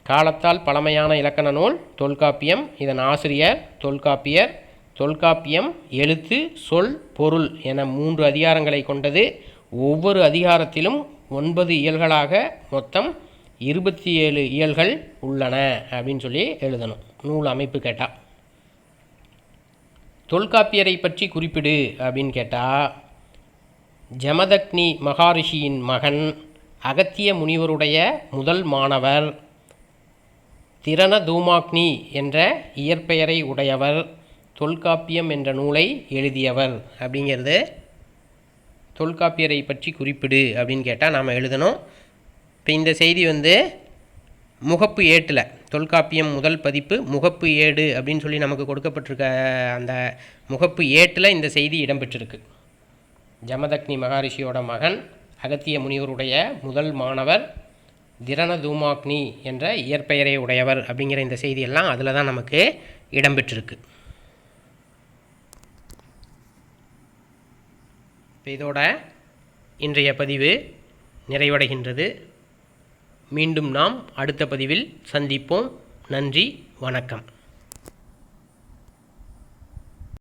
காலத்தால் பழமையான இலக்கண நூல் தொல்காப்பியம். இதன் ஆசிரியர் தொல்காப்பியர். தொல்காப்பியம் எழுத்து, சொல், பொருள் என 3 அதிகாரங்களை கொண்டது. ஒவ்வொரு அதிகாரத்திலும் 9 இயல்களாக மொத்தம் 27 இயல்கள் உள்ளன அப்படின்னு சொல்லி எழுதணும். நூல் அமைப்பு கேட்டால். தொல்காப்பியரை பற்றி குறிப்பிடு அப்படின்னு கேட்டால், ஜமதக்னி மகாரிஷியின் மகன், அகத்திய முனிவருடைய முதல் மாணவர், திரண தூமாக்னி என்ற இயற்பெயரை உடையவர், தொல்காப்பியம் என்ற நூலை எழுதியவர் அப்படிங்கிறது தொல்காப்பியரை பற்றி குறிப்பிடு அப்படின்னு கேட்டால் நாம் எழுதணும். இப்போ இந்த செய்தி முகப்பு ஏட்டில் தொல்காப்பியம் முதல் பதிப்பு முகப்பு ஏடு அப்படின்னு சொல்லி நமக்கு கொடுக்கப்பட்டிருக்க அந்த முகப்பு ஏட்டில் இந்த செய்தி இடம்பெற்றிருக்கு. ஜமதக்னி மகாரிஷியோட மகன், அகத்திய முனிவருடைய முதல் மாணவர், திரண தூமாக்னி என்ற இயற்பெயரை உடையவர் அப்படிங்கிற இந்த செய்தியெல்லாம் அதில் தான் நமக்கு இடம்பெற்றிருக்கு. இதோட இன்றைய பதிவு நிறைவடைகின்றது. மீண்டும் நாம் அடுத்த பதிவில் சந்திப்போம். நன்றி, வணக்கம்.